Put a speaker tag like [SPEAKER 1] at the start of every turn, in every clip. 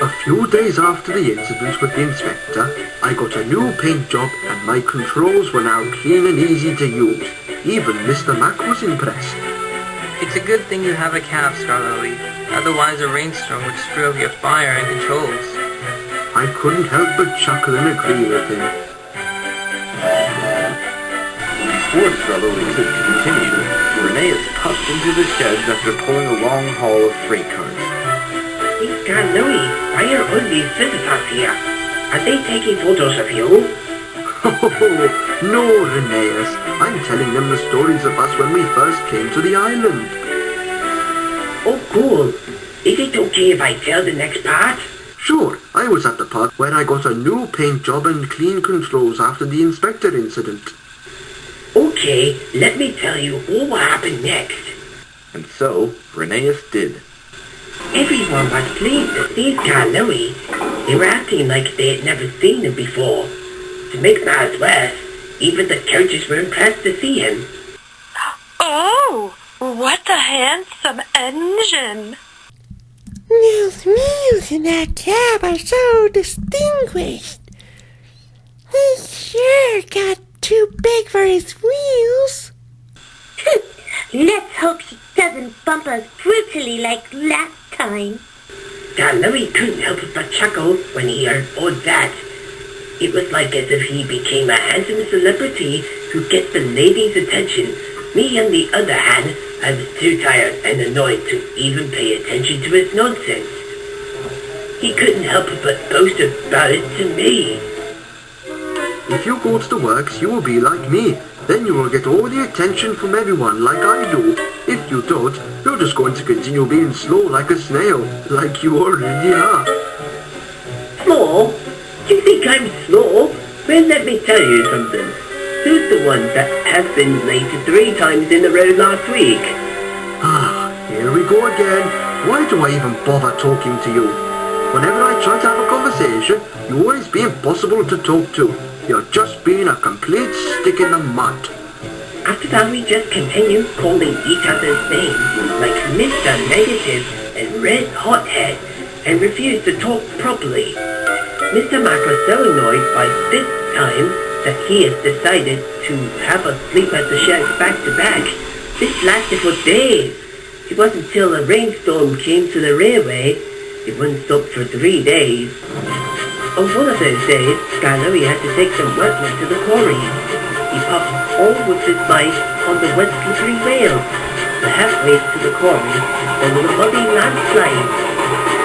[SPEAKER 1] A few days after the incident with the inspector, I got a new paint job and my controls were now clean and easy to use. Even Mr. Mac was impressed.
[SPEAKER 2] It's a good thing you have a calf, Skarloey. Otherwise a rainstorm would screw up your fire and controls.
[SPEAKER 1] I couldn't help but chuckle and agree with him.
[SPEAKER 3] Before Skarloey could continue, Rheneas puffed into the sheds after pulling a long haul of freight cars.
[SPEAKER 4] Hey, Skarloey, why are all these visitors here? Are they taking photos of you?
[SPEAKER 1] Oh, no, Rheneas. I'm telling them the stories of us when we first came to the island.
[SPEAKER 4] Oh, cool. Is it okay if I tell the next part?
[SPEAKER 1] Sure, I was at the part where I got a new paint job and clean controls after the inspector incident.
[SPEAKER 4] Okay, let me tell you all what happened next.
[SPEAKER 3] And so, Rheneas did.
[SPEAKER 4] Everyone was pleased to see Skarloey. They were acting like they had never seen him before. To make matters worse, even the coaches were impressed to see him.
[SPEAKER 5] Oh, what a handsome engine!
[SPEAKER 6] Those wheels in that cab are so distinguished. He sure got too big for his wheels.
[SPEAKER 7] Let's hope he doesn't bump us brutally like last time.
[SPEAKER 4] Skarloey couldn't help but chuckle when he heard all that. It was like as if he became a handsome celebrity who gets the ladies' attention. Me, on the other hand, I was too tired and annoyed to even pay attention to his nonsense. He couldn't help but boast about it to me.
[SPEAKER 1] If you go to the works, you will be like me. Then you will get all the attention from everyone like I do. If you don't, you're just going to continue being slow like a snail, like you already are.
[SPEAKER 4] Slow? Do you think I'm slow? Well, let me tell you something. Who's the one that has been late 3 times in a row last week?
[SPEAKER 1] Ah, here we go again. Why do I even bother talking to you? Whenever I try to have a conversation, you always be impossible to talk to. You're just being a complete stick in the mud.
[SPEAKER 4] After that, we just continued calling each other's names, like Mr. Negative and Red Hothead, and refused to talk properly. Mr. Mac was so annoyed by this time that he has decided to have us sleep at the sheds back to back. This lasted for days. It wasn't until a rainstorm came to the railway. It wouldn't stop for 3 days. On one of those days, Skarloey had to take some workmen to the quarry. He puffed all with his might on the wet slippery rail. But halfway to the quarry, there was a muddy landslide.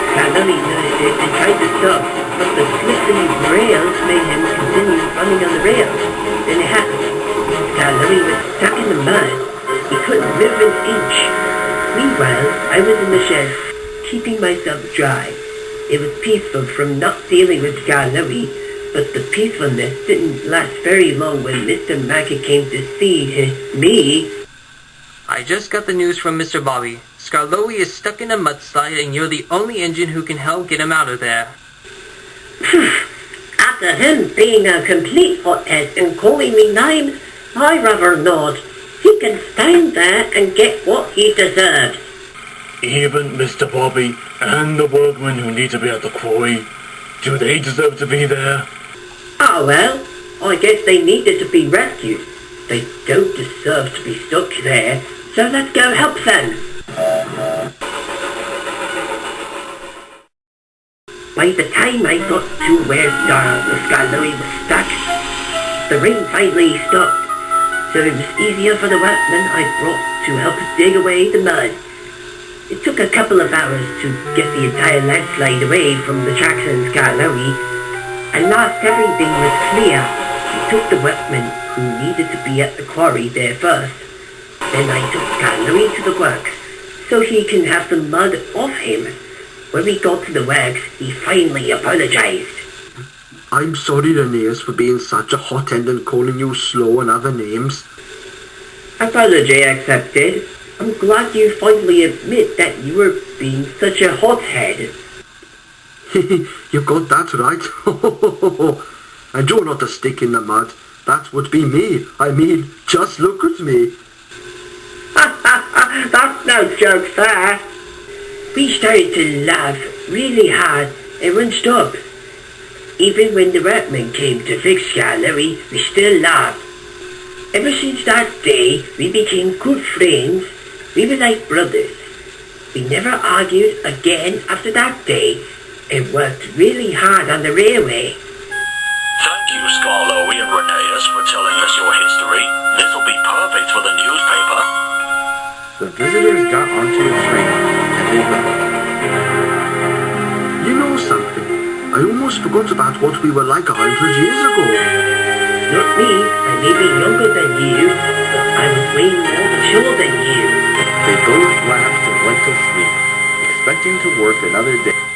[SPEAKER 4] Skarloey noticed it and tried to stop, but the slippery rails made him continue running on the rails. Then it happened. Skarloey was stuck in the mud. He couldn't move an inch. Meanwhile, I was in the shed, keeping myself dry. It was peaceful from not dealing with Skarloey, but the peacefulness didn't last very long when Mr. Mackey came to see me.
[SPEAKER 2] I just got the news from Mr. Bobby. Skarloey is stuck in a mudslide and you're the only engine who can help get him out of there.
[SPEAKER 4] After him being a complete hothead and calling me names, I rather not. He can stand there and get what he deserves.
[SPEAKER 8] Even Mr. Bobby and the workmen who need to be at the quarry, do they deserve to be there?
[SPEAKER 4] Oh well, I guess they needed to be rescued. They don't deserve to be stuck there, so let's go help them. By the time I got to where Skarloey was stuck, the rain finally stopped, so it was easier for the workmen I brought to help us dig away the mud. It took a couple of hours to get the entire landslide away from the tracks and Skarloey. At last everything was clear. We took the workmen who needed to be at the quarry there first. Then I took Skarloey to the works, so he can have the mud off him. When we got to the works, he finally apologized.
[SPEAKER 1] I'm sorry, Rheneas, for being such a hothead and calling you slow and other names.
[SPEAKER 4] Apology accepted. I'm glad you finally admit that you were being such a hothead.
[SPEAKER 1] You got that right. And you're not a stick in the mud. That would be me. I mean, just look at me.
[SPEAKER 4] That's no joke, sir. We started to laugh really hard it wouldn't stop. Even when the workmen came to fix Skarloey, we still laughed. Ever since that day, we became good friends. We were like brothers. We never argued again after that day, and worked really hard on the railway.
[SPEAKER 9] Thank you, Skarloey and Rheneas, for telling us your history. This'll be perfect for the newspaper.
[SPEAKER 3] The visitors got onto a train, and they left.
[SPEAKER 1] You know something? I almost forgot about what we were like 100 years ago.
[SPEAKER 4] Not me. I may be younger than you, but I was way more mature than you.
[SPEAKER 3] They both laughed and went to sleep, expecting to work another day.